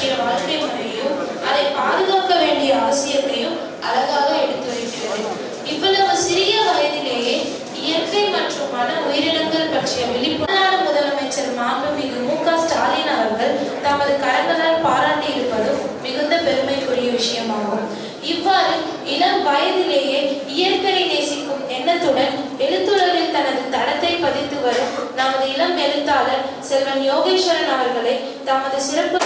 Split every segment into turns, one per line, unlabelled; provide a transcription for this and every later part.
பற்றிய வாழ்க்கை முறையையும் அதை பாதுகாக்க வேண்டிய அவசியத்தையும் அழகாக எடுத்துரைக்கிறது. இவ்வளவு சிறிய வயதிலேயே இயற்கை மற்றும் வன உயிரினங்கள் பற்றிய விழிப்புணர்வு முதலமைச்சர் மாண்புமிகு மு.க. ஸ்டாலின் அவர்கள் தமது கரங்களால் பாராட்டி இருப்பதும் மிகுந்த பெருமைக்குரிய விஷயமாகும். இவ்வாறு இளம் வயதிலேயே இயற்கையை நேசிக்கும் எண்ணத்துடன் எழுத்துலகில் தனது தடத்தை பதித்து வரும் நமது இளம் எழுத்தாளர் செல்வன் யோகேஸ்வரன் அவர்களை தமது சிறப்பு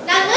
நாங்க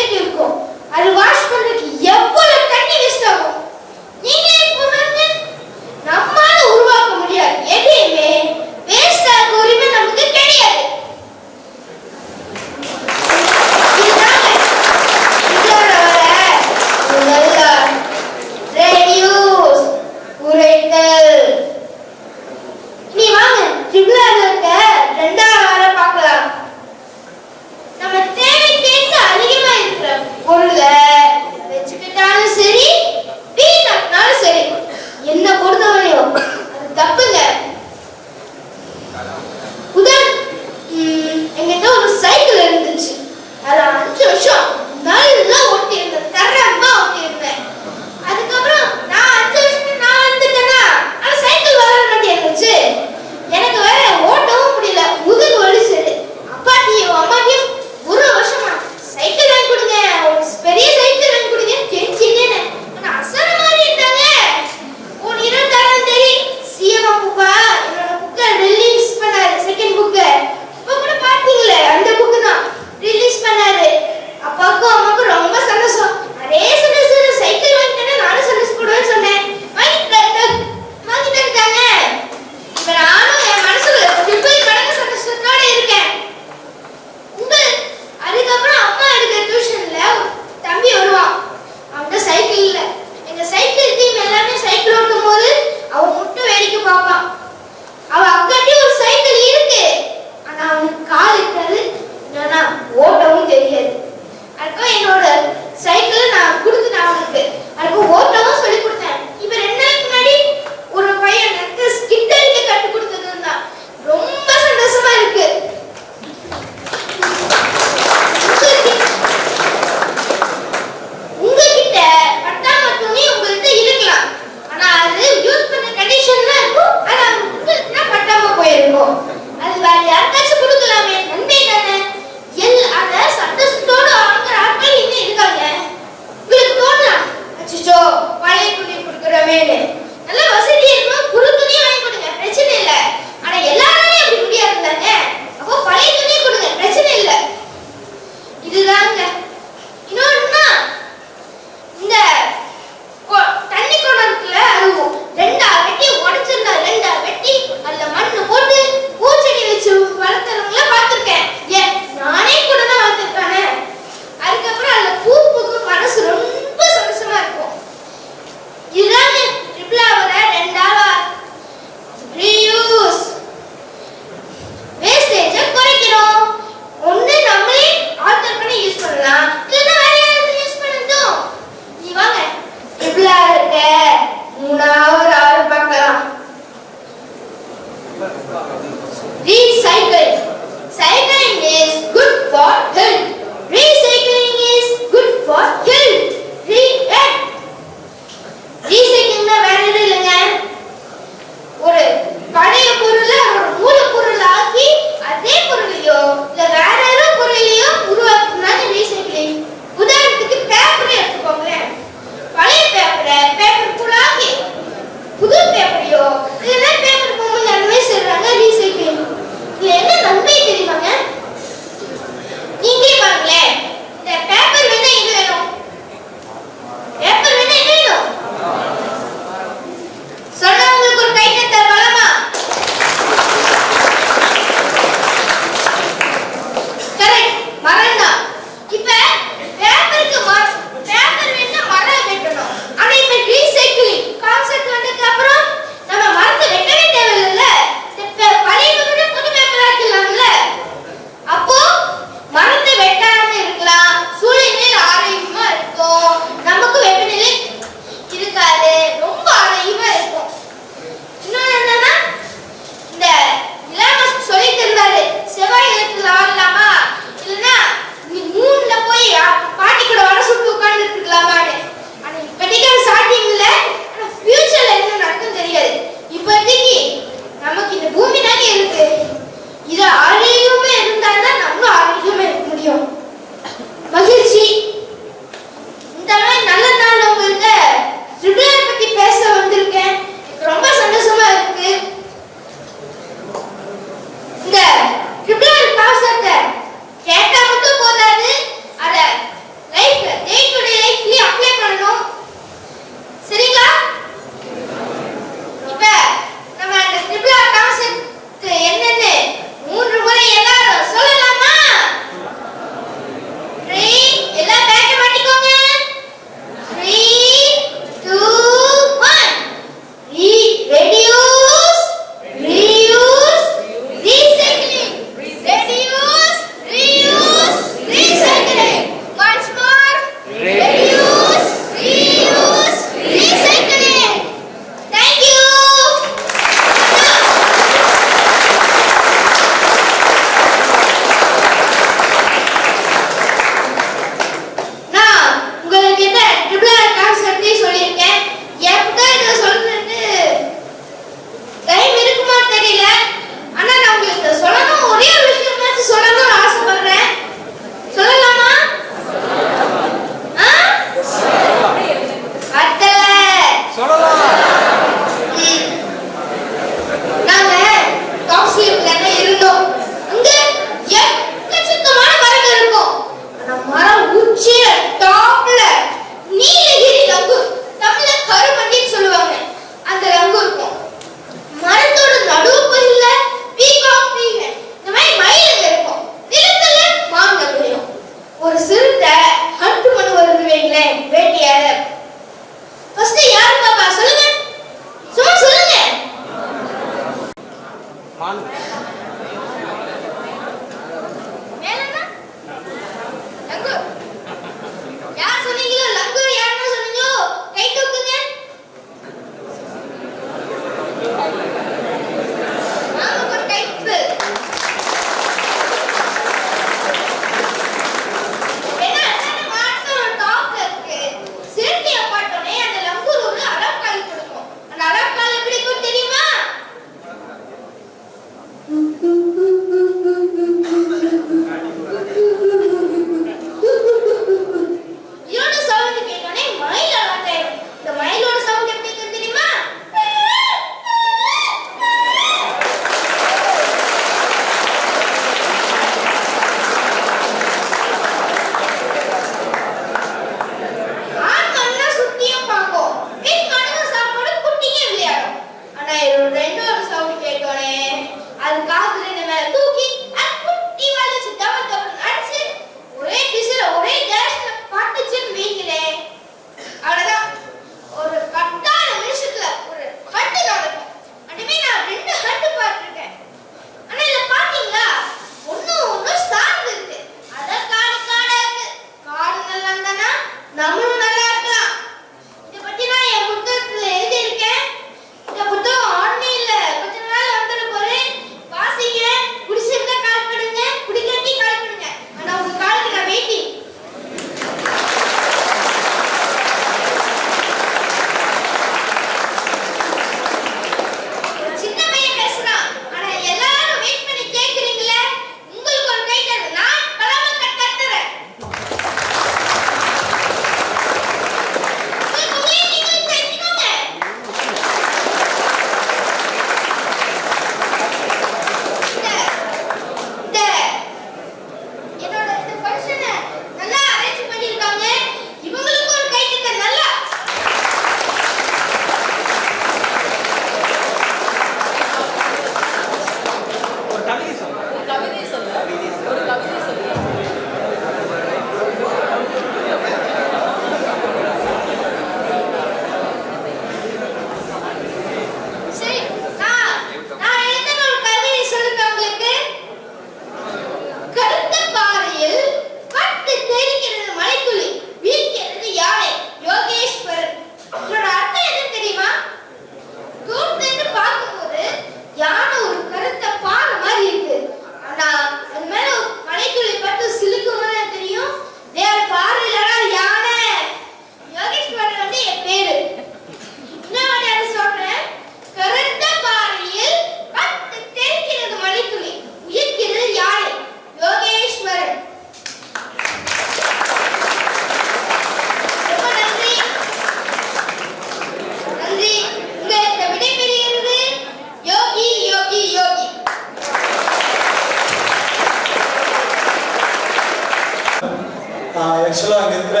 ஆக்சுவலாக அங்கே இருக்கிற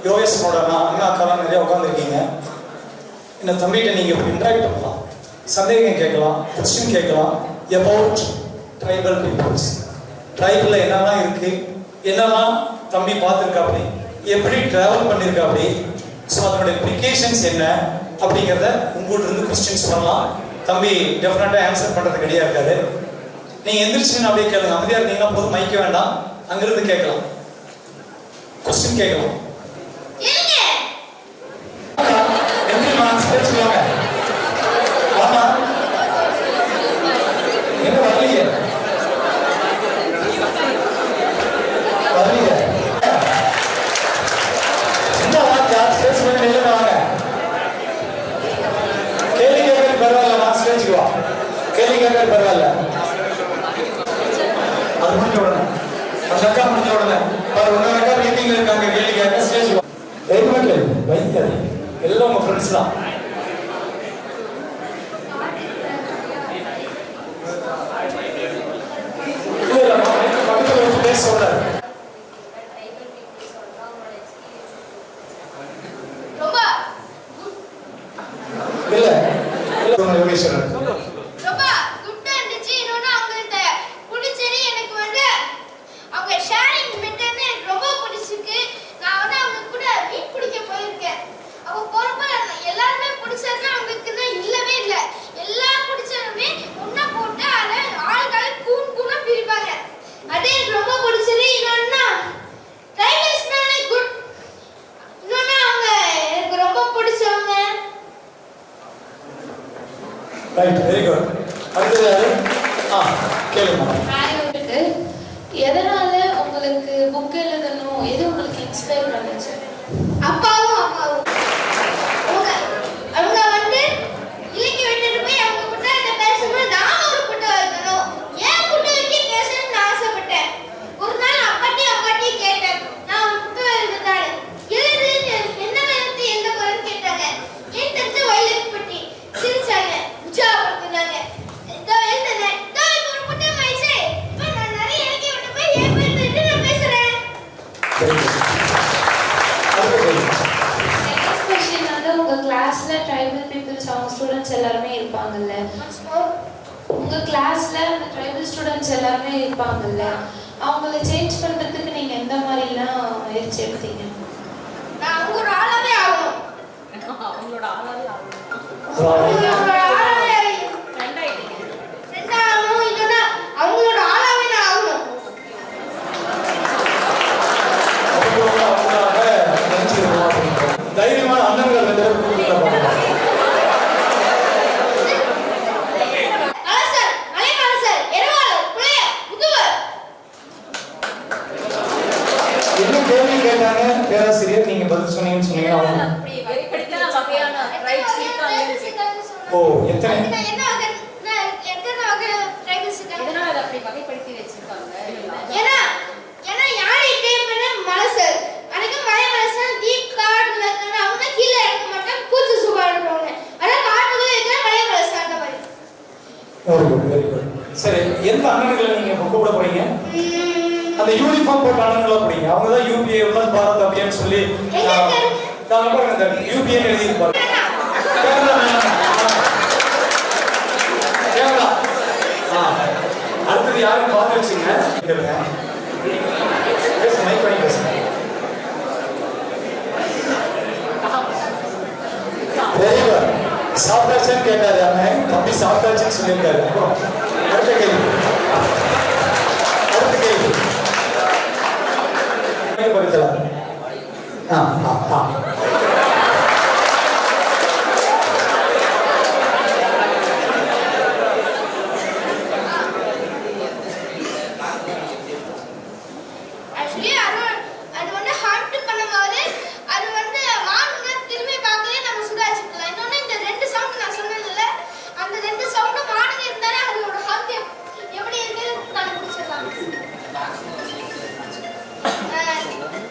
யோகேஸ்வரோட அண்ணா அக்காலாம் நிறைய உட்காந்துருக்கீங்க. இந்த தம்பிகிட்ட நீங்கள் இப்படி இன்ட்ராக்ட் பண்ணலாம், சந்தேகம் கேட்கலாம், கொஸ்டின் கேட்கலாம். அபவுட் ட்ரைபல் பீப்புள்ஸ், ட்ரைபில் என்னெல்லாம் இருக்குது, என்னெல்லாம் தம்பி பார்த்துருக்காப்படி, எப்படி ட்ராவல் பண்ணியிருக்காப்படி, ஸோ அதனுடைய ப்ரிகேஷன்ஸ் என்ன அப்படிங்கிறத உங்கள்கிட்ட இருந்து கொஸ்டின்ஸ் பண்ணலாம். தம்பி டெஃபினட்டாக ஆன்சர் பண்ணுறது ரெடியாக இருக்காது. நீங்கள் எந்திரிச்சுன்னு அப்படியே கேளுங்க. அமைதியாக இருந்தீங்கன்னா போதும், மைக்க வேண்டாம், அங்கிருந்து கேட்கலாம், கொஸ்டின் கேட்கலாம். என்ன வரலையே வரலையே சும்மா வாங்க, ஸ்டேஜ் பண்ணி நில்லுங்க. வாங்க, கேள்வி கேட்கறது பரவாயில்ல, நான் ஸ்டேஜுக்கு வா. கேள்வி கேட்கறது பரவாயில்ல. அது முடிஞ்ச உடனே அந்த அக்கா முடிஞ்ச உடனே இன்னொரு அக்கா மீட்டிங்ல இருக்காங்க, கேள்வி கேட்க ஸ்டேஜ் வா. எதுவுமே கேள்வி வைக்காது, எல்லாம் உங்க ஃப்ரெண்ட்ஸ் தான். பக்கத்தில் வச்சு பேச சொல்றாரு. இல்ல இல்ல யோகேஸ்வரன் ரைட், வெரி குட். அடுத்தது யாரு? கேளுமா.
எதனால உங்களுக்கு புக் எழுதணும், எது உங்களுக்கு இன்ஸ்பயர் பண்ணுச்சு?
அப்பாவும் அம்மாவும் அவங்க வந்து இலக்கி விட்டுட்டு போய் அவங்க புத்தகத்தை பேசும்போது நானும் ஒரு புத்தகம் வைக்கணும், ஏன் புத்தகத்தை பேசணும்னு ஆசைப்பட்டேன். ஒரு நாள் அப்பாட்டி கேட்டேன், நான் ஒரு புத்தகம் எழுதுனாரு எழுது, என்ன எழுத்து எந்த குரல் கேட்டாங்க. ஏன் தெரிஞ்ச வயலுக்கு பட்டி சிரிச்சாங்க, உற்சாகப்படுத்தினாங்க. இதோ எழுதுனேன், இதோ இப்போ ஒரு புத்தகம் ஆயிடுச்சு. இப்போ நான் நிறைய இலக்கி விட்டு போய் ஏன் பேசுறது நான் பேசுறேன்.
உங்க கிளாஸ்ல ட்ரைபல் பீப்புள்ஸ் அவங்க ஸ்டூடெண்ட்ஸ் எல்லாருமே இருப்பாங்கல்ல, உங்க கிளாஸ்ல அந்த ட்ரைபல் ஸ்டூடெண்ட்ஸ் எல்லாருமே இருப்பாங்கல்ல, அவங்கள சேஞ்ச் பண்றதுக்கு நீங்க எந்த மாதிரிலாம் முயற்சி எடுத்தீங்க?
நான் அவங்களோட ஆளாவே ஆகணும். அவங்களோட ஆளாவே நான் ஆகணும்.
தைரியமான அண்ணன்கள் ரெண்டு பேரும் என்ன கேள்வி கேட்டாங்க பேராசிரியர், நீங்க பதில் சொன்னீங்கன்னு சொன்னீங்கன்னா ஓ எத்தனை வெரி குட். சரி, எந்த அண்ணன்களை நீங்க கூப்பிட போறீங்க? அந்த யூனிஃபார்ம் போட்ட அண்ணன்களா போறீங்க. அவங்க தான் யூபிஏ உலக பாரத் அபியான் சொல்லி யூபிஏ எழுதி இருப்பாங்க. அடுத்தது யாரும் பார்த்து வச்சுங்க. மைக் வாங்கி பேசுங்க. Very good. சாப்பிட்டாச்சுன்னு கேட்டாரு அண்ணன், தம்பி சாப்பிட்டாச்சுன்னு சொல்லியிருக்காரு. அப்புறம் அடுத்த கேள்வி படிக்கலாம்.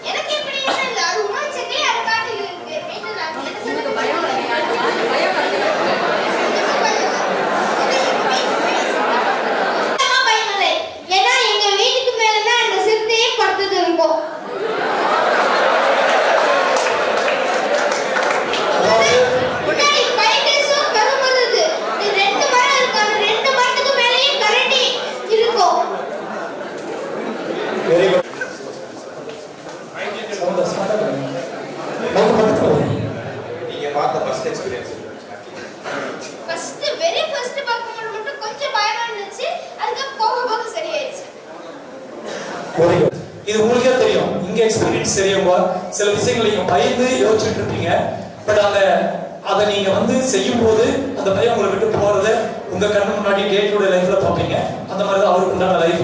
எனக்கு எப்படி இல்ல, அது உணர்ச்சி
வெரி குட்.
நீங்க பார்த்த ஃபர்ஸ்ட் எக்ஸ்பீரியன்ஸ்
வெரி ஃபர்ஸ்ட் பார்க்கும்போது மட்டும் கொஞ்சம் பயமா இருந்துச்சு. அதுக்கு போக போக சரியாயிடுச்சு.
Very good. இது உங்களுக்கே தெரியும், இங்க எக்ஸ்பீரியன்ஸ் தெரியவங்க சில விஷயங்களை நீங்க பயந்து யோசிச்சுட்டு இருப்பீங்க. பட் அதை நீங்க செய்யும் போது அந்த பயம் உங்களை விட்டு போறத உங்க கண்ணு முன்னாடி டே டு டே லைஃப்ல பார்ப்பீங்க. அந்த மாதிரி தான் அவருக்கு உண்டான லைஃப்.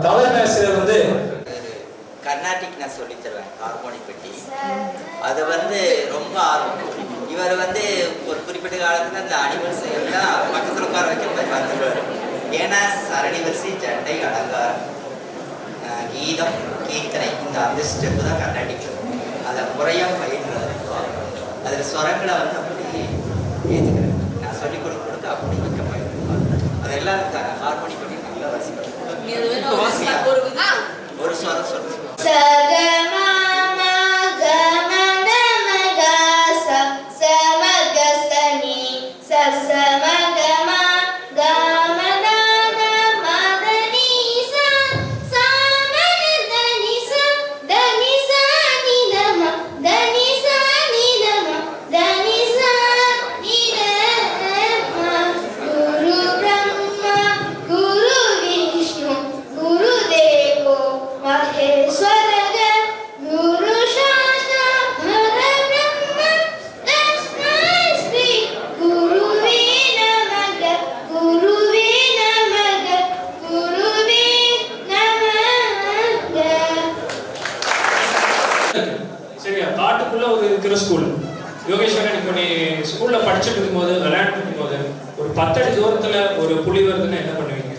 தலைமை ஆசிரியர்
கர்நாடிக் நான் சொல்லி தருவேன், ஹார்மோனிக் பெட்டி. அது ரொம்ப ஆர்வம். இவர் ஒரு குறிப்பிட்ட காலத்துல அந்த அனிமல்ஸ் எல்லாம் பக்கத்தில் உட்கார வைக்கிற மாதிரி வந்துடுவார். ஏன்னா சரணி வரிசை, ஜண்டை, அலங்காரம், கீதம், கீர்த்தனை, இந்த அந்த ஸ்டெப்பு தான் கர்நாடிக். அதை முறையாக பயிர்றது. அதில் ஸ்வரங்களை அப்படி ஏற்றுக்கிறேன். நான் சொல்லிக் கொடுக்க அப்படி மிக்க பயிர். அதெல்லாம் ஹார்மோனிக் பெட்டி நல்லா வசிக்கிறேன். ஒரு ஸ்வரம் சொல்லுங்க.
ஸ்கூல் யோகேஸ்வரன், இப்போ நீ ஸ்கூல்ல படிச்சுட்டு இருக்கும்போது விளையாண்டுட்டு இருக்கும்போது ஒரு 10 அடி தூரத்துல ஒரு புலி வருதுன்னா என்ன பண்ணுவீங்க?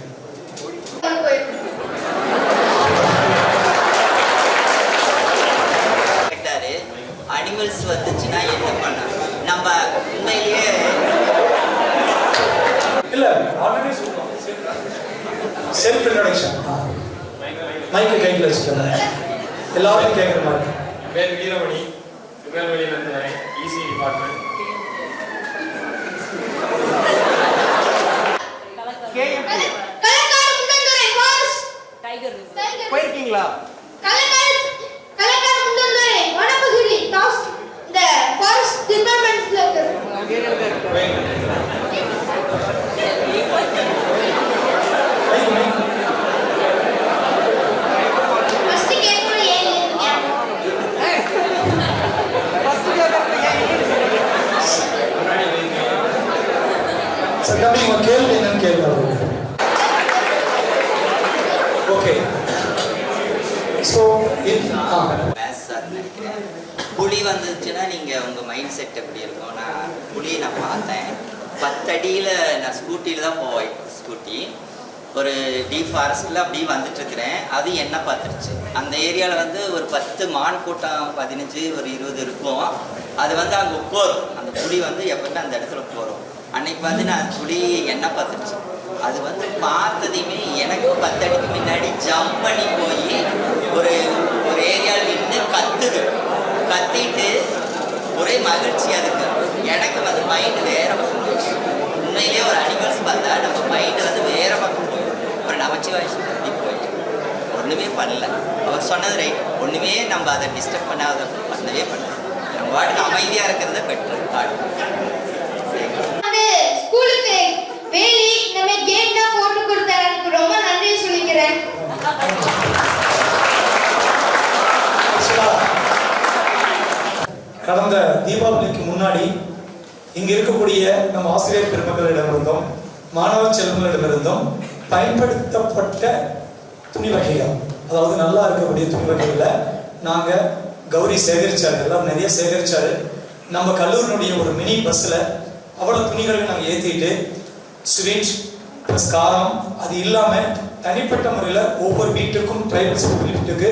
அனிமல்ஸ் வந்துச்சுன்னா என்ன பண்ண நம்ம உண்மையிலேயே
இல்ல ஆல்ரெடி சொல்றோம். Self introduction. மைக் கையில் வச்சுக்கோங்க, எல்லாரும் கேட்குற மாதிரி.
என் பேர் வீரமணி, திருநெல்வேலியிலிருந்து வரேன், இசி டிபார்ட்மெண்ட்.
போயிருக்கீங்களா?
கேள்வி என்னன்னு கேள்வி. ஓகே, ஸோ
நினைக்கிறேன். புலி வந்துச்சுன்னா நீங்க உங்க மைண்ட் செட் எப்படி இருக்கும்? நான் புலியை நான் பார்த்தேன். 10 அடியில் நான் ஸ்கூட்டியில் தான் போவேன். ஸ்கூட்டி ஒரு டீப் ஃபாரஸ்ட்டில் அப்படியே வந்துட்டு இருக்கிறேன். அது என்ன பார்த்துருச்சு. அந்த ஏரியாவில் ஒரு 10 மான் கூட்டம், 15 ஒரு 20 இருக்கும். அது அங்கே உட்காரும். அந்த புலி எப்பவுமே அந்த இடத்துல உட்காரும். அன்னைக்கு நான் புலி என்ன பார்த்துருச்சு. அது பார்த்ததையுமே எனக்கு 10 அடிக்கு முன்னாடி ஜம்ப் பண்ணி போய் ஒரு ஏரியாவில் நின்று கத்துது. கத்திட்டு ஒரே மகிழ்ச்சி. அதுக்கு எனக்கு மைண்டு வேற பக்கம் போயிடுச்சு. உண்மையிலேயே ஒரு அனிமல்ஸ் பார்த்தா நம்ம மைண்டு வேற பக்கம் போயிடும். அப்புறம் நமச்சிவாய் கத்தி போயிட்டு ஒன்றுமே பண்ணல. அவர் சொன்னது ரைட். ஒன்றுமே நம்ம அதை டிஸ்டர்ப் பண்ணவே பண்ணல. நம்ம வாட்டுக்கு அமைதியாக இருக்கிறத பெட்டர் காடு.
ஸ்கூலுக்கு வேலி நம்ம கேட் தான் போட்டு கொடுத்தாருக்கு ரொம்ப நன்றி சொல்லிக்கிறேன்.
கடந்த தீபாவளிக்கு முன்னாடி இங்க இருக்கக்கூடிய நம்ம ஆசிரியர் பெருமக்களிடமிருந்தும் மாணவ செல்வங்களிடமிருந்தும் பயன்படுத்தப்பட்ட துணி வகைகள், அதாவது நல்லா இருக்கக்கூடிய துணி வகைகளை நாங்க கௌரி சேகரிச்சாரு. எல்லாம் நிறைய சேகரிச்சாரு. நம்ம கல்லூரியினுடைய ஒரு மினி பஸ்ல அவ்வளவு துணிகளை நாங்கள் ஏற்றிட்டு ஸ்வீட் ப்ளஸ் காரம், அது இல்லாமல் தனிப்பட்ட முறையில் ஒவ்வொரு வீட்டுக்கும் ட்ரைபல்ஸ் வீட்டுக்கு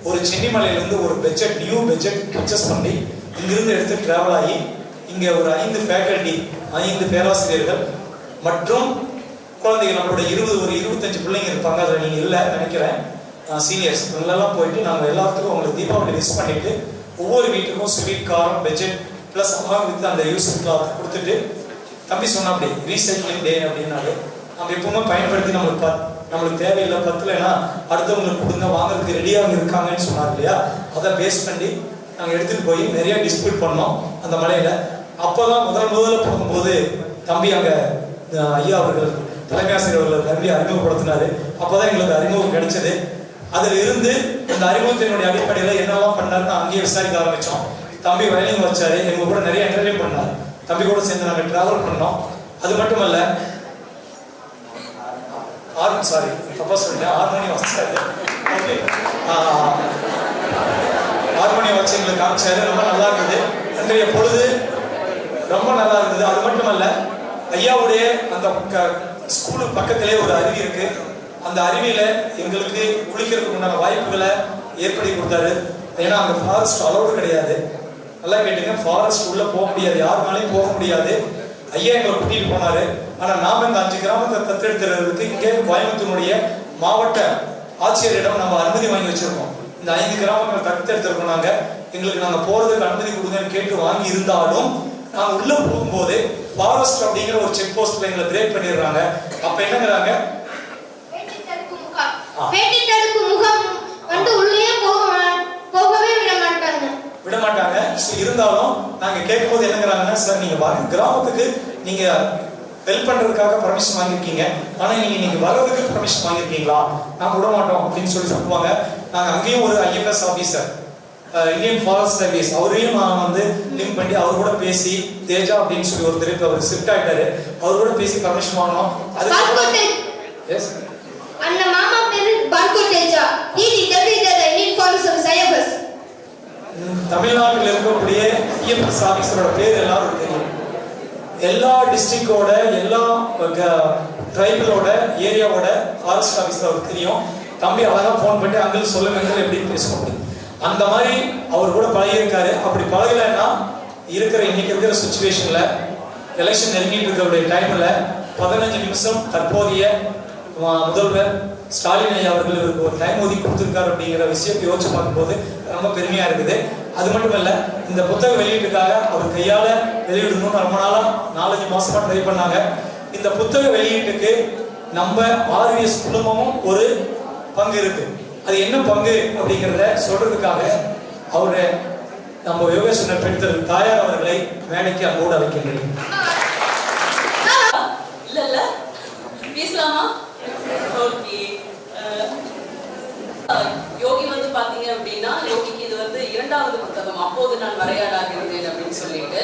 ஒரு சென்னிமலையிலேருந்து ஒரு பட்ஜெட், நியூ பட்ஜெட் பர்ச்சேஸ் பண்ணி இங்கிருந்து எடுத்து ட்ராவல் ஆகி இங்கே ஒரு 5 ஃபேக்கல்டி, 5 பேராசிரியர்கள் மற்றும் குழந்தைகள், நம்மளோட 25 பிள்ளைங்க இருப்பாங்க. அதில் நீங்கள் இல்லை நினைக்கிறேன், சீனியர்ஸ் இவங்களெல்லாம் போயிட்டு நாங்கள் எல்லாத்துக்கும் உங்களுக்கு தீபாவளி விஷ் பண்ணிட்டு ஒவ்வொரு வீட்டுக்கும் ஸ்வீட், காரம், பட்ஜெட் ப்ளஸ் அலாங் வித் அந்த யூஸ் கிளாத் கொடுத்துட்டு, தம்பி சொன்னா அப்படி ரீசைக்ளிங் டே அப்படின்னாலே நம்ம எப்பவுமே பயன்படுத்தி நம்மளுக்கு நம்மளுக்கு தேவையில்லை, பத்தலைன்னா அடுத்தவங்களுக்கு கொடுங்க, வாங்குறதுக்கு ரெடியாக இருக்காங்கன்னு சொன்னாங்க இல்லையா, அதை பேஸ் பண்ணி நாங்கள் எடுத்துகிட்டு போய் நிறைய டிஸ்ட்ரிபியூட் பண்ணோம் அந்த மலையில். அப்போ தான் முதல்ல போகும்போது தம்பி அங்கே ஐயா அவர்கள் தலைமை ஆசிரியர் அவர்கள் தம்பி அறிமுகப்படுத்தினார். அப்போ தான் எங்களுக்கு அறிமுகம் கிடைச்சது. அதில் இருந்து இந்த அறிமுகத்தினுடைய அடிப்படையில் என்னெல்லாம் பண்ணாருன்னு அங்கேயே விசாரிக்க ஆரம்பித்தோம். தம்பி வயலின் வச்சாரு, எங்கள் கூட நிறைய என்டர்டைன் பண்ணார். தம்பி கூட சேர்ந்து நாங்கள் ட்ராவல் பண்ணோம். அது மட்டும் இல்லை, ஹார்மோனியம் வச்சாரு. ஓகே, ஹார்மோனியம் வச்சு எங்களுக்கு காமிச்சாரு. ரொம்ப நல்லா இருந்தது. அன்றைய பொழுது ரொம்ப நல்லா இருந்தது. அது மட்டும் அல்ல, ஐயாவுடைய அந்த ஸ்கூலு பக்கத்திலே ஒரு அருவி இருக்கு. அந்த அருவியில எங்களுக்கு குளிக்கிறதுக்கு உண்டான வாய்ப்புகளை ஏற்படுத்தி கொடுத்தாரு. ஏன்னா அங்கே ஃபாரஸ்ட் அலோடு கிடையாது. நல்லா கேட்டுங்க, ஃபாரஸ்ட் உள்ள போக முடியாது, யாருனாலையும் போக முடியாது. ஐயா எங்களை கூட்டிட்டு போனாரு. ஆனா நாம இந்த 5 கிராமத்தை தத்தெடுத்துறதுக்கு இங்கே கோயம்புத்தூருடைய மாவட்ட ஆட்சியரிடம் நம்ம அனுமதி வாங்கி வச்சிருக்கோம். இந்த 5 கிராமங்களை தத்தெடுத்திருக்கோம். எங்களுக்கு நாங்க போறதுக்கு அனுமதி கொடுங்கன்னு கேட்டு வாங்கி இருந்தாலும் நாங்க உள்ள போகும்போது ஃபாரஸ்ட் அப்படிங்கிற ஒரு செக் போஸ்ட்ல எங்களை பிரேக் பண்ணிடுறாங்க. அப்ப என்னங்கிறாங்க,
வேட்டை தடுப்பு முகாம் வந்து உள்ளே போகவே விட மாட்டாங்க.
இருந்தாலும் நாங்க கேட்கும்போது என்னங்கிறாங்கன்னா, சார் நீங்க கிராமத்துக்கு நீங்க ஹெல்ப் பண்றதுக்காக பர்மிஷன் வாங்கியிருக்கீங்க, ஆனா நீங்க வர்றதுக்கு பர்மிஷன் வாங்கியிருக்கீங்களா, நாங்க விட மாட்டோம் அப்படின்னு சொல்லுவாங்க. நாங்க அங்கேயும் ஒரு IFS officer, Indian forest service, அவரையும் நான் வந்து லிங்க் பண்ணி அவர் கூட பேசி, தேஜா அப்படின்னு சொல்லி ஒருத்தர் அவர் ஷிஃப்ட் ஆயிட்டாரு, அவர் கூட பேசி பர்மிஷன் வாங்கணும்.
அந்த மாமா பேரு பார்கோ Teja, Indian forest service IFS.
தமிழ்நாட்டில் இருக்கக்கூடிய IFS ஆபீசரோட பேர் எல்லாரும் தெரியும். எல்லா டிஸ்ட்ரிக்டோட எல்லா ட்ரைபலோட ஏரியாவோட ஃபாரஸ்ட் ஆபீசர் அவருக்கு தெரியும். தம்பி அழகா ஃபோன் பண்ணி அங்கிள் சொல்லுங்க எப்படி பேசணும், அந்த மாதிரி அவர் கூட பழகியிருக்காரு. அப்படி பழகலைன்னா இன்னைக்கு இருக்கிற சுச்சுவேஷன்ல எலெக்ஷன் நெருங்கிட்டு இருக்கிற டைம்ல 15 நிமிஷம் தற்போதைய முதல்வர் ஸ்டாலின் ஐயா அவர்கள் இவருக்கு ஒரு டைம் ஒதுக்கி கொடுத்துருக்காரு அப்படிங்கிற விஷயத்தை யோசிச்சு பார்க்கும்போது ரொம்ப பெருமையா இருக்குது. அது மட்டும் இல்ல, இந்த புத்தக வெளியீட்டுக்காக அவர் கையால வெளியிடணும்னு ரொம்ப நாளா 4-5 மாசமா ட்ரை பண்ணாங்க. இந்த புத்தக வெளியீட்டுக்கு நம்ம RVS குழுமமும் ஒரு பங்கு இருக்கு. அது என்ன பங்கு அப்படிங்கிறத சொல்றதுக்காக அவரு நம்ம யோகேஸ்வரன் பெற்ற தாயார் அவர்களை மேடைக்கு அங்கோடு அழைக்கின்றேன்.
இல்ல பேசலாமா? ஓகே, யோகி வந்து பாத்தீங்க அப்படின்னா, யோகிக்கு இது வந்து 2வது புத்தகம், அப்போது நான் வரையாடாக இருந்தேன் அப்படின்னு சொல்லிட்டு.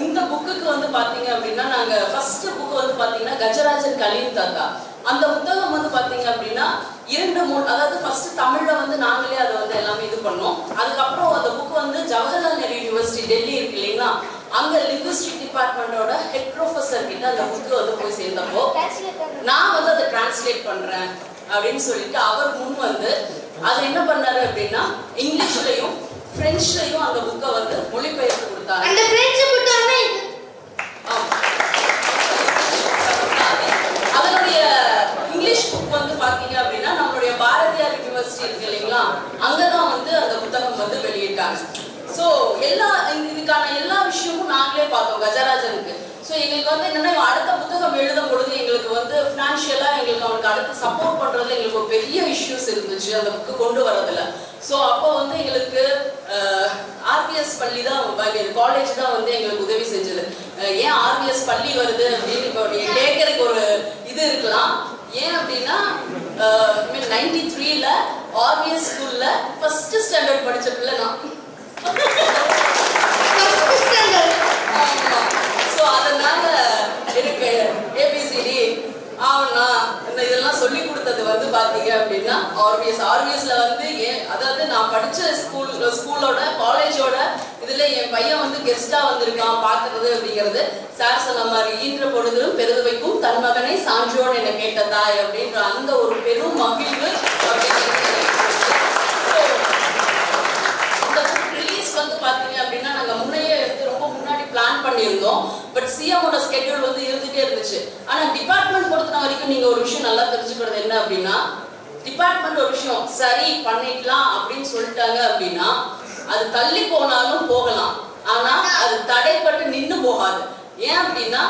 இந்த புக்குக்கு வந்து பாத்தீங்க அப்படின்னா, நாங்க ஃபர்ஸ்ட் புக் வந்து பாத்தீங்கன்னா கஜராஜன் கலீம் தாத்தா, அந்த புத்தகம் வந்து பாத்தீங்க அப்படின்னா 2-3, அதாவது ஃபர்ஸ்ட் தமிழ்ல வந்து நாங்களே அதை வந்து எல்லாமே இது பண்ணோம். அதுக்கப்புறம் அந்த புக் வந்து ஜவஹர்லால் நேரு யூனிவர்சிட்டி டெல்லி இருக்கு இல்லைங்களா, அங்க லிங்குவிஸ்டிக் டிபார்ட்மெண்டோட ஹெட் ப்ரொஃபசர் கிட்ட அந்த புக்கு வந்து போய் சேர்ந்தப்போ, நான் வந்து அதை டிரான்ஸ்லேட் பண்றேன் அப்படின்னு சொல்லிட்டு அவர் முன் வந்து அதை என்ன பண்ணாரு அப்படின்னா, இங்கிலீஷ்லயும் பிரெஞ்சுலயும் அந்த புக்கை வந்து மொழிபெயர்த்து கொடுத்தாரு.
அந்த பிரெஞ்சு புத்தகமே
அதனுடைய இங்கிலீஷ் புக் வந்து பாத்தீங்க அப்படின்னா நம்மளுடைய பாரதியார் யூனிவர்சிட்டி இருக்கு இல்லைங்களா, அங்கதான் வந்து அந்த புத்தகம் வந்து வெளியிட்டாங்க. ஸோ இதுக்கான எல்லா விஷயமும் நாங்களே பார்த்தோம் கஜராஜனுக்கு. ஸோ எங்களுக்கு வந்து என்னன்னா, அடுத்த புத்தகம் எழுதும் பொழுது எங்களுக்கு வந்து ஃபினான்ஷியலா எங்களுக்கு அவனுக்கு அடுத்து சப்போர்ட் பண்றதுல எங்களுக்கு ஒரு பெரிய இஷ்யூஸ் இருந்துச்சு அந்த புக்கு கொண்டு வரதுல. ஸோ அப்போ வந்து எங்களுக்கு RVS பள்ளி தான், காலேஜ் தான் வந்து எங்களுக்கு உதவி செஞ்சது. ஏன் RVS பள்ளி வருது அப்படின்னு இப்போ கேட்கறதுக்கு ஒரு இது இருக்கலாம். ஏன் அப்படின்னா 93ல RVS ஸ்கூல்ல ஃபர்ஸ்ட் ஸ்டாண்டர்ட் படிச்ச பிள்ளை நான். ஸோ அதனால எனக்கு ABCD ஆவணா இதெல்லாம் சொல்லி கொடுத்தது வந்து பாத்தீங்க அப்படின்னா RVSல வந்து அதாவது நான் படிச்ச ஸ்கூலோட காலேஜோட இதுல என் பையன் வந்து கெஸ்டா வந்திருக்கான் பாக்குறது அப்படிங்கிறது. சார் சொன்ன மாதிரி ஈன்ற பொழுதிலும் பெருது வைக்கும் தன் மகனை சான்றோடு என்ன கேட்ட தாய் அப்படின்ற அந்த ஒரு பெரும் மகிழ்வு வந்து பாத்தீங்க அப்படின்னா நாங்க முன்னையே ரொம்ப முன்னாடி பிளான் பண்ணியிருந்தோம். பட் CMோட ஸ்கெட்யூல் வந்து இருந்துட்டே இருந்துச்சு. ஆனா டிபார்ட்மெண்ட் பொறுத்த வரைக்கும் நீங்க ஒரு விஷயம் நல்லா தெரிஞ்சுக்கிறது என்ன அப்படின்னா, டிபார்ட்மெண்ட் ஒரு விஷயம் சரி பண்ணிக்கலாம் அப்படின்னு சொல்லிட்டாங்க அப்படின்னா அது தள்ளி போனாலும் போகலாம், ஆனா அது தடைப்பட்டு நின்று போகாது. ஏன் அப்படின்னா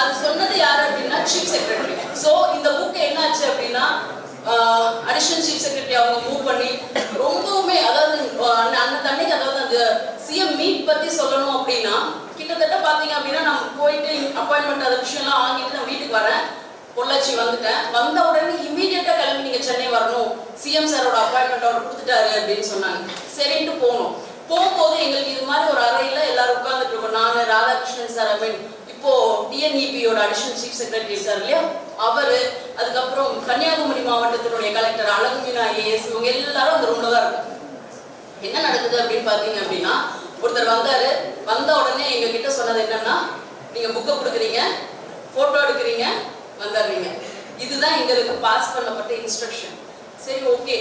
அது சொன்னது யாரு அப்படின்னா சீஃப் செக்ரட்டரி. ஸோ இந்த புக் என்னாச்சு அப்படின்னா அடிஷனல் சீஃப் செக்ரட்டரி அவங்க மூவ் பண்ணி ரொம்பவுமே அதாவது அந்த தண்ணிக்கு அதாவது அந்த சிஎம் மீட் பத்தி சொல்லணும் அப்படின்னா கிட்டத்தட்ட பாத்தீங்க அப்படின்னா நம்ம போயிட்டு அப்பாயின்மெண்ட் அந்த விஷயம்லாம் வாங்கிட்டு நான் வீட்டுக்கு வரேன், பொள்ளாச்சி வந்துட்டேன். வந்த உடனே இமீடியட்டா கிளம்பி நீங்க சென்னை வரணும், சிஎம் சாரோட அப்பாயின்மெண்ட் அவர் கொடுத்துட்டாரு அப்படின்னு சொன்னாங்க. சரின்ட்டு போனோம். போகும்போது எங்களுக்கு இது மாதிரி ஒரு அறையில எல்லாரும் உட்கார்ந்துட்டு இருக்கோம். நான், ராதாகிருஷ்ணன் சார், இப்போ டிஎன்இபியோட அடிஷனல் சீஃப் செக்ரட்டரி சார் இல்லையா அவரு, அதுக்கப்புறம் கன்னியாகுமரி மாவட்டத்தினுடைய கலெக்டர் அழகுமீனா ஐஏஎஸ், இவங்க எல்லாரும் அந்த ரூம்ல தான் இருக்கும். என்ன நடக்குது அப்படின்னு பாத்தீங்க அப்படின்னா ஒருத்தர் வந்தாரு. வந்த உடனே எங்க கிட்ட சொன்னது என்னன்னா, நீங்க புக்கை கொடுக்குறீங்க, போட்டோ எடுக்கிறீங்க, வந்துடுறீங்க. இதுதான் எங்களுக்கு பாஸ் பண்ணப்பட்ட இன்ஸ்ட்ரக்ஷன். சரி ஓகே,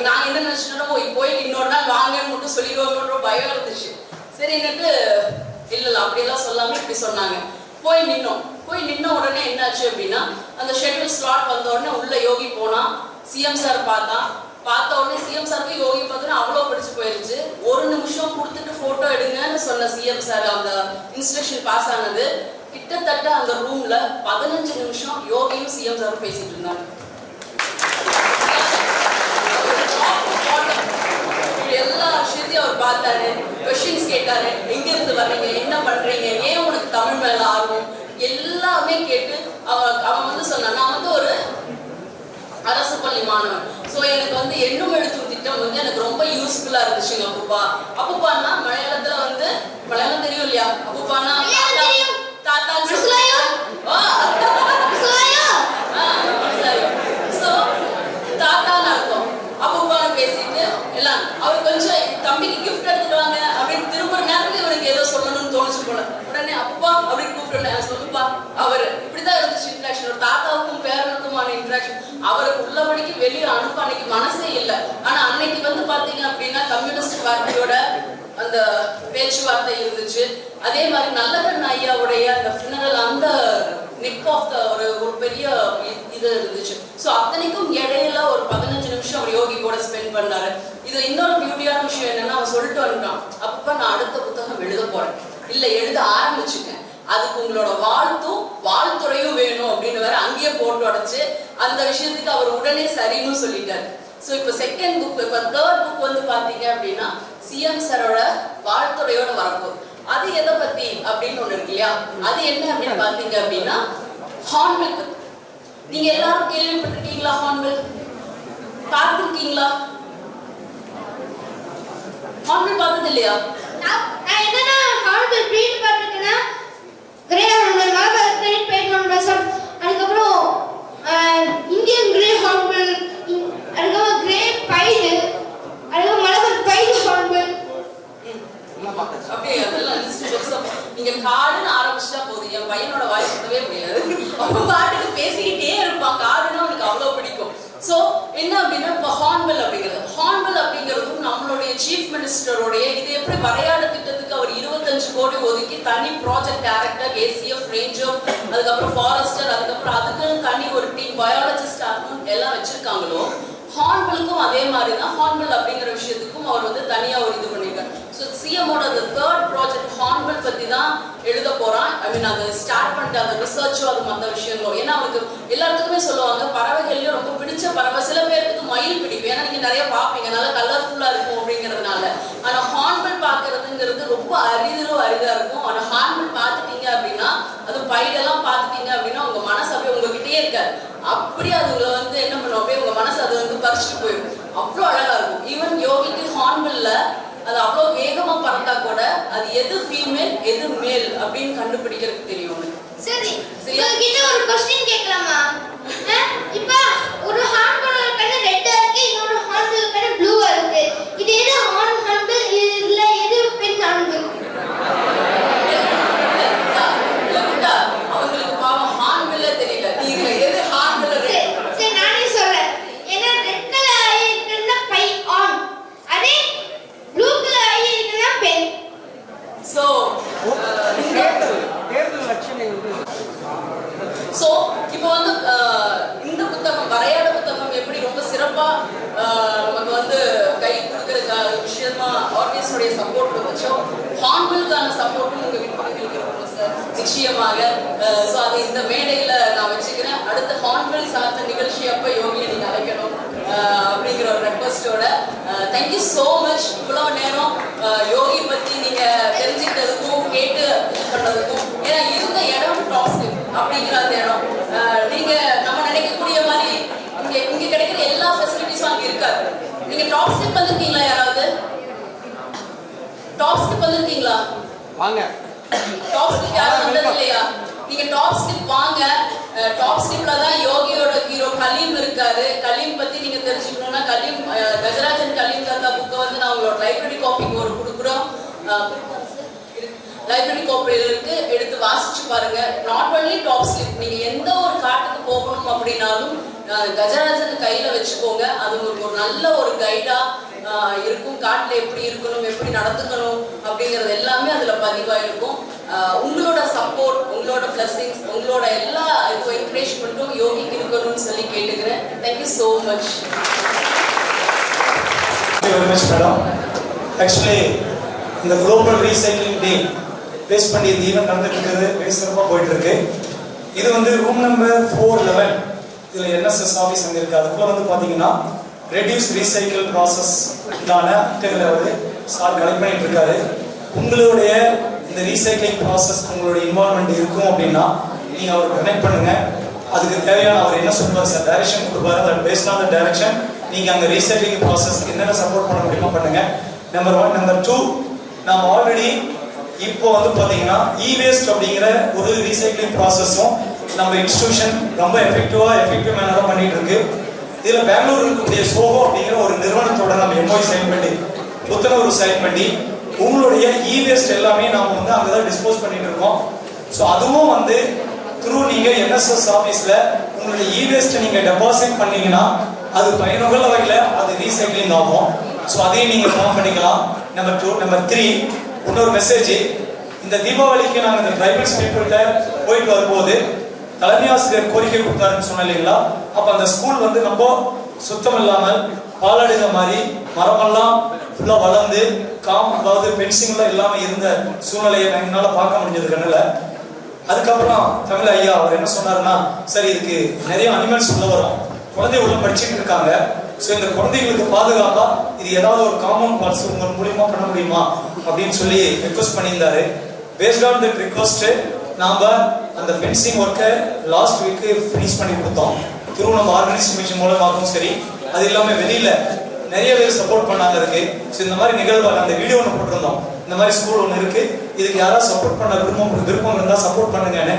நான் என்ன நினைச்சிட்டோம், போயிட்டு இன்னொரு நாள் வாங்கன்னு மட்டும் சொல்லிடுவோம்ன்ற பயம் இருந்துச்சு. சரி என்னட்டு இல்ல அப்படியெல்லாம் சொல்லாம இப்படி சொன்னாங்க. போய் நின்ன உடனே என்னாச்சு அப்படின்னா அந்த ஷெட்யூல் ஸ்லாட் வந்த உடனே உள்ள யோகி போனா, சிஎம் சார் பார்த்த உடனே சிஎம் சாருக்கு யோகி பார்த்தோன்னா அவ்வளோ பிடிச்சு போயிருச்சு. ஒரு நிமிஷம் கொடுத்துட்டு போட்டோ எடுங்கன்னு சொன்ன சிஎம் சார் அந்த இன்ஸ்ட்ரக்ஷன் பாஸ் ஆனது. கிட்டத்தட்ட அந்த ரூம்ல 15 நிமிஷம் யோகியும் சிஎம் சாரும் பேசிட்டு இருந்தாங்க. எல்லா விஷயத்தையும் அவர் பார்த்தாரு, கொஸ்டின்ஸ் கேட்டாரு, எங்க இருந்து வர்றீங்க, என்ன பண்றீங்க, ஏன் உனக்கு தமிழ் மேல ஆர்வம், எல்லாமே கேட்டு அவன் வந்து சொன்னான், நான் வந்து ஒரு அரசு பள்ளி மாணவன். ஸோ எனக்கு வந்து எண்ணும் எழுத்தும் திட்டம் வந்து எனக்கு ரொம்ப யூஸ்ஃபுல்லா இருந்துச்சுங்க. அப்புப்பான்னா மலையாளத்துல வந்து மலையாளம் தெரியும் இல்லையா, அப்புப்பானா தாத்தான் தாத்தான் அர்த்தம். அப்புப்பான்னு பேசிட்டு எல்லாம் அவர் கொஞ்சம் தம்பிக்கு கிஃப்ட் எடுத்துட்டு வாங்க அப்படின்னு திரும்ப நேரத்துக்கு இவனுக்கு ஏதோ சொல்லணும்னு தோணுச்சு போல. உடனே அப்பா அப்படின்னு கூப்பிட்டு சொல்லுப்பா அவர் இப்படிதான் இருந்துச்சு இன்ட்ராக்ஷன். ஒரு தாத்தாவுக்கும் பேரனுக்குமான இன்ட்ராக்ஷன். அவருக்கு உள்ளபடிக்கு வெளியே அனுப்ப அன்னைக்கு மனசே இல்லை. ஆனா அன்னைக்கு வந்து பாத்தீங்க அப்படின்னா கம்யூனிஸ்ட் பார்ட்டியோட அந்த பேச்சுவார்த்தை இருந்துச்சு. அதே மாதிரி நல்லகண்ண ஐயாவுடைய அந்த ஃபினரல், அந்த நிக் ஆஃப் த ஒரு பெரிய இது இருந்துச்சு. ஸோ அத்தனைக்கும் இடையில ஒரு 15 நிமிஷம் அவர் யோகி கூட ஸ்பெண்ட் பண்ணாரு. இது இன்னொரு பியூட்டியான விஷயம் என்னன்னா, அவன் சொல்லிட்டு வந்துட்டான், அப்ப நான் அடுத்த புத்தகம் எழுத போறேன், இல்ல எழுத ஆரம்பிச்சுட்டேன், அதுக்கு உங்களோட வாழ்த்துறையும் வேணும் அப்படின்னு வேற அங்கேயே போட்டு உடைச்சு அந்த விஷயத்துக்கு அவர் உடனே சரின்னு சொல்லிட்டாரு. ஸோ இப்போ செகண்ட் புக், இப்போ தேர்ட் புக் வந்து பாத்தீங்க அப்படின்னா சிஎம் சாரோட வாழ்த்துறையோட வரப்போகுது. அது எதை பத்தி அப்படின்னு ஒண்ணு இருக்கு இல்லையா, அது என்ன அப்படின்னு பாத்தீங்க அப்படின்னா ஹார்ன்பில் பத்தி. நீங்க எல்லாரும் கேள்விப்பட்டிருக்கீங்களா? ஹார்ன்பில் பார்த்திருக்கீங்களா? ஹார்ன்பில் பார்த்தது இல்லையா?
நான் என்னன்னா ஹார்ன்பில் பிரீட் பார்த்திருக்கேன்னா grey hornbill, Malabar great pied hornbill, அதுக்கப்புறம் இந்தியன் கிரே ஹார்ன்பில், அதுக்கப்புறம் கிரே பைடு, அதுக்கப்புறம் மலபார் பைடு ஹார்ன்பில்.
அப்படியே அதெல்லாம் நீங்க காடுன்னு ஆரம்பிச்சுட்டா போதும், என் பையனோட வாய் சொல்லவே முடியாது. அவன் பாட்டுக்கு பேசிக்கிட்டே இருப்பான். காடுன்னா அவனுக்கு அவ்வளவு பிடிக்கும். சோ என்ன அப்படின்னா இப்போ ஹார்ன்பில் அப்படிங்கிறதும் நம்மளுடைய சீஃப் மினிஸ்டருடைய இது எப்படி வரையாட திட்டத்துக்கு அவர் 25 கோடி ஒதுக்கி தனி ப்ராஜெக்ட் டைரக்டர், ஏசிஎஃப், ரேஞ்சர், அதுக்கப்புறம் ஃபாரஸ்டர், அதுக்கப்புறம் அதுக்குன்னு தனி ஒரு டீம் பயாலஜிஸ்ட் எல்லாம் வச்சிருக்காங்களோ, ஹார்ன்பிலுக்கும் அதே மாதிரி தான். ஹார்ன்பில் அப்படிங்கிற விஷயத்துக்கும் அவர் வந்து தனியா ஒரு இது பண்ணியிருக்காரு. ஸோ சிஎம்மோட அந்த தேர்ட் ப்ராஜெக்ட் ஹார்ன்பில் பத்தி தான் எழுத போறான். ஐ மீன் அதை ஸ்டார்ட் பண்ணிட்டு அந்த ரிசர்ச்சும் அது மற்ற விஷயங்களும். ஏன்னா அவருக்கு எல்லாத்துக்குமே சொல்லுவாங்க பறவைகள்லயும் ரொம்ப பிடிச்ச பறவை, சில பேருக்கு மயில் பிடிக்கும், ஏன்னா நீங்க நிறைய பார்ப்பீங்க, நல்லா கலர்ஃபுல்லா இருக்கும் அப்படிங்கிறதுனால. ஆனா ஹார்ன்பில் பார்க்கறதுங்கிறது ரொம்ப அரிதா இருக்கும். ஆனா ஹார்ன்பில் பார்த்துட்டீங்க அப்படின்னா, அது பைடெல்லாம் பார்த்துட்டீங்க அப்படின்னா உங்க மனசு அப்படியே உங்ககிட்டயே இருக்காது. அப்படி அதுல வந்து என்ன பண்ணுவோம், அப்படியே உங்க மனசு அது வந்து பறிச்சுட்டு போயிடும். அவ்வளோ அழகா இருக்கும். ஈவன் யோகிக்கு ஹார்ன்பில்ல அது அவ்வளோ வேகமா பறந்தா கூட அது எது ஃபீமேல் எது மேல் அப்படின்னு கண்டுபிடிக்கிறதுக்கு தெரியும்.
சரி, உங்ககிட்ட ஒரு क्वेश्चन கேட்கலாமா? இப்போ ஒரு ஹார்ன்பில் கண்ணு ரெட்டா இருக்கு, இன்னொரு ஹார்ன்பில் கண்ணு ப்ளூவா இருக்கு. இது எது ஆண் ஹார்ன்பில், இல்ல எது பெண் ஹார்ன்பில்?
அவங்களுக்கு பாவம் ஹார்ன்பில்ல தெரியல. நீங்க எது ஹார்ன்பில்?
சரி நானே சொல்றேன். ஏன்னா ரெட் கலர் ஐ இருக்குன்னா பை ஆண், அதே ப்ளூ கலர் ஐ இருக்குன்னா பெண்.
சோ
தேர்தல் லட்சணை வந்து
சோ இப்போ வந்து இந்த புத்தகம் வரையாட புத்தகம் எப்படி ரொம்ப சிறப்பா நமக்கு வந்து கை கொடுக்கற விஷயமா ஆர்டிஸ்டோட சப்போர்ட் வச்சோம், ஹார்ன்பிலுக்கான சப்போர்ட்டும் உங்க வீட்டு பக்கத்தில் இருக்கிறவங்க சார் நிச்சயமாக. ஸோ அது இந்த மேடையில் நான் வச்சுக்கிறேன். அடுத்த ஹார்ன்பில் சார்ந்த நிகழ்ச்சி அப்போ யோகியை நீங்கள் அழைக்கணும் அப்படிங்கிற ஒரு ரெக்வஸ்டோட தேங்க்யூ ஸோ மச். இவ்வளோ நேரம் யோகி பற்றி நீங்கள் தெரிஞ்சுக்கிட்டதுக்கும் கேட்டு இது பண்ணுறதுக்கும். ஏன்னா இருந்த இடம் டாப் ஸ்டெப் அப்படிங்கிற அந்த இடம் நீங்கள் நம்ம நினைக்கக்கூடிய மாதிரி இங்கே கிடைக்கிற எல்லா ஃபெசிலிட்டிஸும் அங்கே இருக்காது. நீங்கள் டாப் ஸ்டெப் வந்திருக்கீங்களா? யாராவது டாப் ஸ்டெப் வந்திருக்கீங்களா?
வாங்க.
டாப் ஸ்டெப் யாரும் வந்தது இல்லையா? நீங்க டாப் ஸ்டெப் வாங்க. டாப் ஸ்டெப்ல தான் யோகியோட ஹீரோ கலீம் இருக்காரு. கலீம் பத்தி நீங்க தெரிஞ்சுக்கணும்னா கலீம் கஜராஜன் கலீம் தாத்தா புக்கை வந்து நான் உங்களோட லைப்ரரி காப்பிக்கு ஒரு கொடுக்குறோம். லைப்ரரி காப்பியில் இருக்கு, எடுத்து வாசிச்சு பாருங்க. நாட் ஒன்லி டாப் ஸ்டெப், நீங்க எந்த ஒரு காட்டுக்கு போகணும் அப்படின்னாலும் கஜராஜன் கையில வச்சுக்கோங்க. அது உங்களுக்கு ஒரு நல்ல ஒரு கைடா இருக்கும். காட்டுல எப்படி இருக்கணும், எப்படி நடந்துக்கணும் அப்படிங்கிறது எல்லாமே அதுல பதிவா இருக்கும். உங்களோட சப்போர்ட், உங்களோட பிளஸிங்ஸ், உங்களோட எல்லா என்கரேஜ்மெண்ட்டும் யோகிக்கு இருக்கணும்னு சொல்லி கேட்டுக்கிறேன். Thank you so much.
ஆக்சுவலி இந்த குளோபல் ரீசைக்ளிங் டே பேஸ் பண்ணி இந்த ஈவெண்ட் நடந்துட்டு இருக்குது. மிக சிறப்பாக போயிட்டு இருக்கு. இது வந்து ரூம் நம்பர் 411. இதில் என்எஸ்எஸ் ஆஃபீஸ் அங்கே இருக்குது. அதுக்குள்ளே வந்து பார்த்தீங்கன்னா ரெடியூஸ் ரீசைக்கிள் ப்ராசஸ்க்கான அட்டைகளை வந்து சார் கலெக்ட் பண்ணிட்டு இருக்காரு. உங்களுடைய இந்த ரீசைக்ளிங் ப்ராசஸ் உங்களுடைய இன்வால்மெண்ட் இருக்கும் அப்படின்னா நீங்கள் அவரை கனெக்ட் பண்ணுங்க. அதுக்கு தேவையான அவர் என்ன சொல்லுவார் சார், டைரக்ஷன் கொடுப்பாரு. அது பேஸ்ட் ஆன் த டைரக்ஷன் நீங்கள் அங்கே ரீசைக்ளிங் ப்ராசஸ்க்கு என்னென்ன சப்போர்ட் பண்ண முடியுமோ பண்ணுங்க. நம்பர் 1. நம்பர் 2, நாம் ஆல்ரெடி இப்போ வந்து பார்த்தீங்கன்னா இ-வேஸ்ட் அப்படிங்கிற ஒரு ரீசைக்ளிங் ப்ராசஸும் நம்ம இன்ஸ்டிடியூஷன் ரொம்ப எஃபெக்டிவ் மேனராக பண்ணிட்டு இருக்கு. இதில் பெங்களூர் இருக்கக்கூடிய சோஹோ அப்படிங்கிற ஒரு நிறுவனத்தோட நம்ம எம்ஓஐ சைன் பண்ணி புத்தனூர் சைன் பண்ணி உங்களுடைய இ-வேஸ்ட் எல்லாமே நாம் வந்து அங்கே தான் டிஸ்போஸ் பண்ணிட்டு இருக்கோம். ஸோ அதுவும் வந்து த்ரூ நீங்கள் என்எஸ்எஸ் ஆஃபீஸில் உங்களுடைய இ-வேஸ்ட்டை நீங்கள் டெபாசிட் பண்ணீங்கன்னா அது பயனுள்ள வகையில் அது ரீசைக்ளிங் ஆகும். ஸோ அதையும் நீங்கள் ஃபார்ம் பண்ணிக்கலாம். நம்பர் 2. நம்பர் 3, இன்னொரு மெசேஜ். இந்த தீபாவளிக்கு நாங்கள் இந்த ட்ரைபல்ஸ் பீப்புள்கிட்ட போயிட்டு வரும்போது தலைமை ஆசிரியர் கோரிக்கை கொடுத்தாருன்னு சொன்ன இல்லைங்களா? அப்போ அந்த ஸ்கூல் வந்து ரொம்ப சுத்தம் இல்லாமல் பாலடைந்த மாதிரி மரமெல்லாம் ஃபுல்லாக வளர்ந்து அதாவது பென்சிங்லாம் இல்லாமல் இருந்த சூழ்நிலையை என்னால் பார்க்க முடிஞ்சது கண்ணில். அதுக்கப்புறம் தமிழ் ஐயா அவர் என்ன சொன்னாருன்னா, சரி இதுக்கு நிறைய அனிமல்ஸ் உள்ள வரும், குழந்தை உள்ள படிச்சுட்டு இருக்காங்க. ஸோ இந்த குழந்தைகளுக்கு பாதுகாப்பா இது ஏதாவது ஒரு காம்பவுண்ட் வால்ஸ் உங்கள் மூலியமா பண்ண முடியுமா அப்படின்னு சொல்லி ரெக்வஸ்ட் பண்ணியிருந்தாரு. பேஸ்ட் ஆன் தட் ரிக்வஸ்ட் நாம அந்த ஃபென்சிங் ஒர்க்கை லாஸ்ட் வீக்கு ஃபினிஷ் பண்ணி கொடுத்தோம். திரு நம்ம ஆர்கனைசேஷன் மூலமாகவும் சரி, அது இல்லாமல் வெளியில நிறைய பேர் சப்போர்ட் பண்ணாங்க இருக்கு. ஸோ இந்த மாதிரி நிகழ்வாக அந்த வீடியோ ஒன்று போட்டிருந்தோம். இந்த மாதிரி ஸ்கூல் ஒன்று இருக்கு, இதுக்கு யாராவது சப்போர்ட் பண்ண விருப்பம் இருந்தால் சப்போர்ட் பண்ணுங்கன்னு.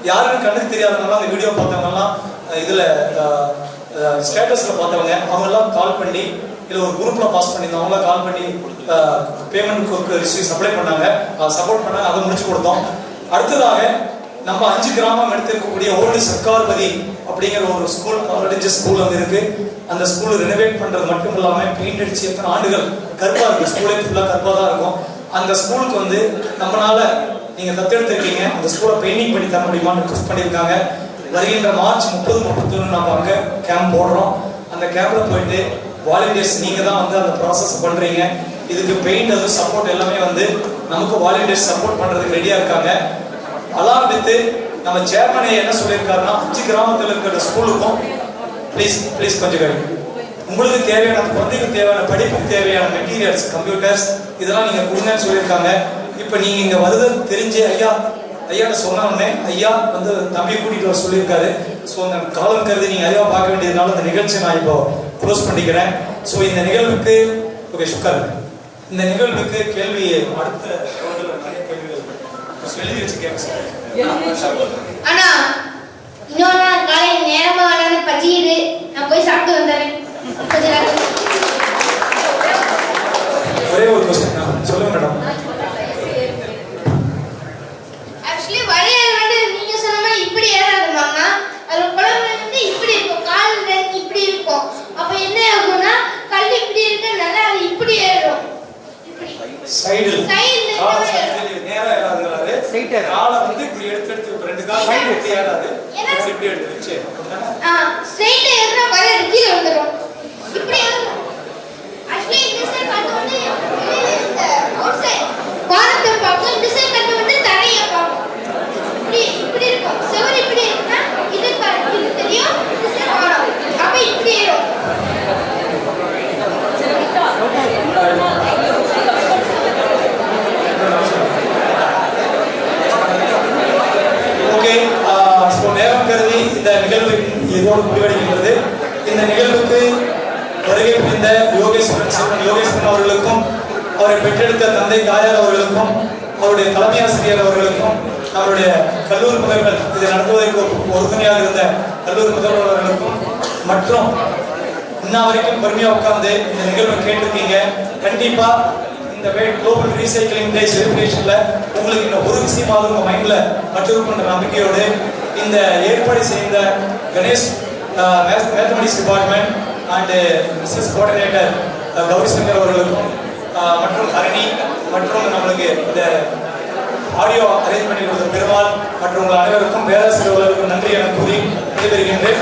யாருன்னு கண்ணுக்கு தெரியாதவங்கலாம் அந்த வீடியோ பார்த்தவங்கலாம் இதில் ஸ்டேட்டஸில் பார்த்தவங்க அவங்கெல்லாம் கால் பண்ணி இல்லை ஒரு குரூப்பில் பாஸ் பண்ணியிருந்தோம். அவங்களாம் கால் பண்ணி பேமெண்ட் ரிசீவ் சப்ளை பண்ணாங்க, சப்போர்ட் பண்ணாங்க. அதை முடிச்சு கொடுத்தோம். அடுத்ததாக நம்ம 5 கிராமம் எடுத்திருக்கக்கூடிய ஓல்டு சர்க்கார்பதி அப்படிங்கிற ஒரு ஸ்கூல், காலேஜ் ஸ்கூல் அங்கே இருக்கு. அந்த ஸ்கூல் ரெனோவேட் பண்ணுறது மட்டும் இல்லாமல் பெயிண்ட் அடிச்சு எத்தனை ஆண்டுகள் கர்ப்பா இருக்கு, ஸ்கூலே ஃபுல்லாக கர்ப்பா தான் இருக்கும். அந்த ஸ்கூலுக்கு வந்து நம்மளால நீங்கள் தத்தெடுத்திருக்கீங்க, அந்த ஸ்கூலை பெயிண்டிங் பண்ணி தர முடியுமான்னு ரிக்வஸ்ட் பண்ணியிருக்காங்க. வருகின்ற மார்ச் 30, 31 நம்ம அங்கே கேம்ப் போடுறோம். அந்த கேம்பில் போயிட்டு வாலண்டியர்ஸ் நீங்கள் தான் வந்து அந்த ப்ராசஸ் பண்ணுறீங்க. இதுக்கு பெயிண்ட் அது சப்போர்ட் எல்லாமே வந்து நமக்கு வாலண்டியர்ஸ் சப்போர்ட் பண்ணுறதுக்கு ரெடியாக இருக்காங்க. அலாம் வித்து நம்ம சேர்மனே என்ன சொல்லியிருக்காருன்னா 5 கிராமத்தில் இருக்கிற ஸ்கூலுக்கும் ப்ளீஸ் கொஞ்சம் கழிவு உங்களுக்கு தேவையான குழந்தைகளுக்கு தேவையான படிப்புக்கு தேவையான மெட்டீரியல்ஸ், கம்ப்யூட்டர்ஸ் இதெல்லாம் நீங்கள் கொடுங்கன்னு சொல்லியிருக்காங்க. இப்போ நீங்கள் இங்கே வருது தெரிஞ்சு ஐயாட்ட சொன்ன உடனே ஐயா வந்து தம்பியை கூட்டிகிட்டு வர சொல்லியிருக்காரு. ஸோ அந்த காலம் கருதி நீங்கள் ஐயாவை பார்க்க வேண்டியதுனால இந்த நிகழ்ச்சியை நான் இப்போ க்ளோஸ் பண்ணிக்கிறேன். ஸோ இந்த நிகழ்வுக்கு ஓகே சுக்கர், இந்த நிகழ்வுக்கு கேள்வி அடுத்த நிறைய கேள்விகள் எழுதி வச்சு கேட்க சார்.
ஆனா இன்னொரு நாள் காலை நேரமா வேணாலும் பஜ்ஜிது, நான் போய் சாப்பிட்டு வந்துடுறேன்.
ஒரே ஒரு கொஸ்டின் சொல்லுங்க மேடம்.
ஆக்சுவலி வளையல் வந்து நீங்க சொன்ன மாதிரி இப்படி ஏறாது மாமா. அது குழம்பு வந்து இப்படி இருக்கும், கால் இப்படி இருக்கும். அப்ப என்ன ஆகும்னா கல் இப்படி இருக்கனால அது இப்படி ஏறும். இப்படி
சைடு நேரா ஏறாதுங்கறாரு.
ஸ்ட்ரைட்டா
காலை வந்து இப்படி எடுத்து ரெண்டு கால் சைடு இப்படி ஏறாது, இப்படி எடுத்து வச்சு
ஸ்ட்ரைட்டா ஏறனா வளையல் கீழ வந்துரும். இப்படி ஏறும். ஆக்சுவலி இந்த சைடு பார்த்து வந்து இந்த அவுட் சைடு வானத்தை பார்க்கும், இந்த சைடு கட்டு வந்து தரையை பார்க்கும்.
செல்வன் யோகேஸ்வரன் அவர்களுக்கும், அவரை பெற்றெடுத்த தந்தை தாயார் அவர்களுக்கும், அவருடைய தலைமை ஆசிரியர் அவர்களுக்கும், நம்மளுடைய கல்லூரி முதல்வர் இதை நடத்துவதற்கு உறுதுணையாக இருந்த கல்லூரி முதல்வர் அவர்களுக்கும், மற்றும் இன்ன வரைக்கும் பொறுமையாக உட்கார்ந்து இந்த நிகழ்வை கேட்டிருக்கீங்க. கண்டிப்பா இந்த குளோபல் ரீசைக்கிளிங் டே செலிப்ரேஷன்ல உங்களுக்கு இன்னும் ஒரு விஷயமாவது உங்க மைண்ட்ல மற்றொரு நம்பிக்கையோடு இந்த ஏற்பாடு செய்த Ganesh mathematics department and Mrs coordinator Gowri Shankar அவர்களுக்கும் மற்றும் ஹரணி மற்றும் நம்மளுக்கு இந்த ஆடியோ அரேஞ்ச் பண்ணி கொடுத்த பெருமாள் மற்றும் உங்கள் அனைவருக்கும் பேராசிரியர்களுக்கும் நன்றி என கூறி விடைபெறுகின்றேன்.